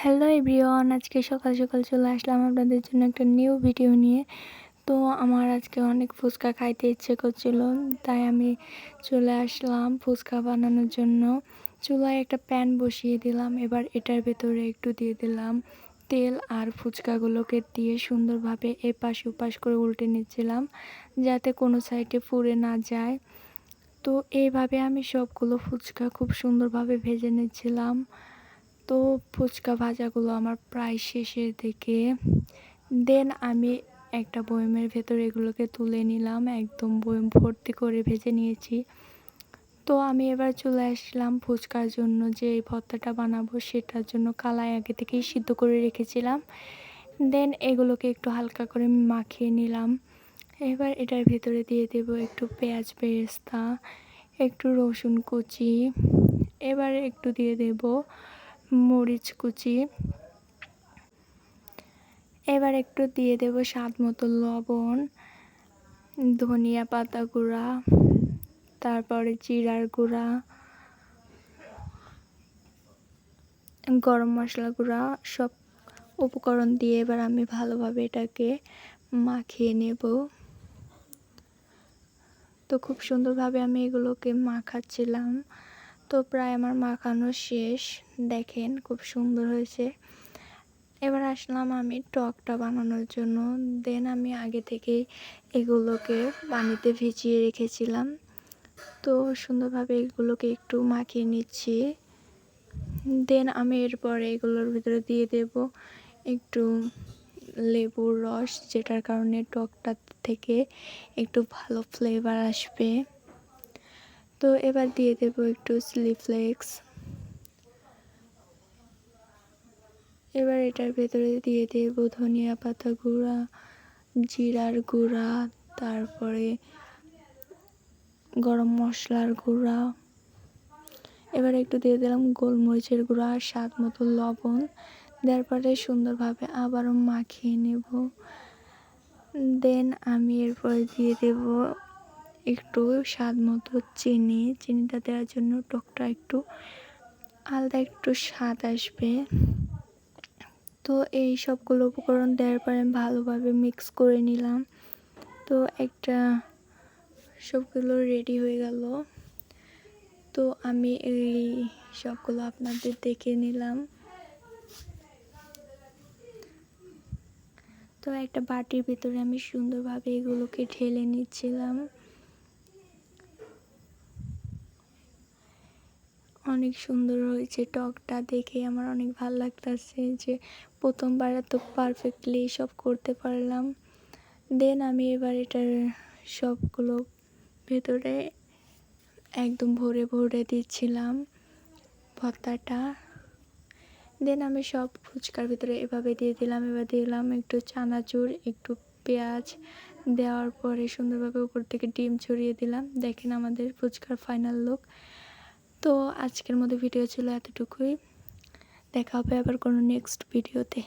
Hello everyone, আজকে সকাল সকাল চলে আসলাম আপনাদের জন্য একটা নিউ ভিডিও নিয়ে। তো আমার আজকে অনেক ফুচকা খাইতে ইচ্ছে করছিল, তাই আমি চলে আসলাম ফুচকা বানানোর জন্য। চুলায় একটা প্যান বসিয়ে দিলাম। এবার এটার ভেতরে একটু দিয়ে দিলাম তেল আর ফুচকাগুলোকে দিয়ে সুন্দরভাবে এপাশ ওপাশ করে উল্টে নিচ্ছিলাম, যাতে কোনো সাইডে পুড়ে না যায়। তো এইভাবে আমি সবগুলো ফুচকা খুব সুন্দরভাবে ভেজে নিচ্ছিলাম। তো ফুচকা ভাজাগুলো আমার প্রায় শেষের দিকে। দেন আমি একটা বয়মের ভেতরে এগুলোকে তুলে নিলাম, একদম বয়ম ভর্তি করে ভেজে নিয়েছি। তো আমি এবার চলে আসলাম ফুচকার জন্য, যে এই ভর্তাটা বানাবো সেটার জন্য কালাই আগে থেকেই সিদ্ধ করে রেখেছিলাম। দেন এগুলোকে একটু হালকা করে মাখিয়ে নিলাম। এবার এটার ভেতরে দিয়ে দেব একটু পেঁয়াজ বেরেস্তা, একটু রসুন কুচি, এবার একটু দিয়ে দেব মরিচ কুচি, এবার একটু দিয়ে দেব স্বাদ মতো লবণ, ধনিয়া পাতা গুঁড়া, তারপরে জিরার গুঁড়া, গরম মশলা গুঁড়া, সব উপকরণ দিয়ে এবার আমি ভালোভাবে এটাকে মাখিয়ে নেব। তো খুব সুন্দরভাবে আমি এগুলোকে মাখাচ্ছিলাম। তো প্রায় আমার মাখানো শেষ, দেখেন খুব সুন্দর হয়েছে। এবার আসলাম আমি টকটা বানানোর জন্য। দেন আমি আগে থেকেই এগুলোকে পানিতে ভিজিয়ে রেখেছিলাম। তো সুন্দরভাবে এগুলোকে একটু মাখিয়ে নিচ্ছি। দেন আমি এরপরে এগুলোর ভিতরে দিয়ে দেব একটু লেবুর রস, যেটার কারণে টকটা থেকে একটু ভালো ফ্লেভার আসবে। তো এবার দিয়ে দেব একটু চিলি ফ্লেক্স। এবার এটার ভেতরে দিয়ে দেব ধনিয়া পাতা গুঁড়া, জিরার গুঁড়া, তারপরে গরম মশলার গুঁড়া, এবার একটু দিয়ে দিলাম গোলমরিচের গুঁড়া, স্বাদ মতো লবণ। দেওয়ার পরে সুন্দরভাবে আবারও মাখিয়ে নেব। দেন আমি এরপরে দিয়ে দেব একটু স্বাদ মতো চিনিটা দেওয়ার জন্য টকটা একটু আলাদা একটু স্বাদ আসবে। তো এই সবগুলো উপকরণ দেওয়ার পরে আমি ভালোভাবে মিক্স করে নিলাম। তো একটা সবগুলো রেডি হয়ে গেল। তো আমি এই সবগুলো আপনাদের দেখে নিলাম। তো একটা বাটির ভিতরে আমি সুন্দরভাবে এগুলোকে ঢেলে নিচ্ছিলাম। অনেক সুন্দর হয়েছে, টকটা দেখে আমার অনেক ভালো লাগতেছে যে প্রথমবার এত পারফেক্টলি সব করতে পারলাম। দেন আমি এবার এটার সবগুলো ভেতরে একদম ভরে ভরে দিচ্ছিলাম ভর্তাটা। দেন আমি সব ফুচকার ভিতরে এভাবে দিয়ে দিলাম। এবার দিলাম একটু চানাচুর, একটু পেঁয়াজ, দেওয়ার পরে সুন্দরভাবে উপর থেকে ডিম ছড়িয়ে দিলাম। দেখেন আমাদের ফুচকার ফাইনাল লুক। তো আজকের মতো ভিডিও ছিল এতটুকুই। দেখা হবে আবার কোনো নেক্সট ভিডিওতে।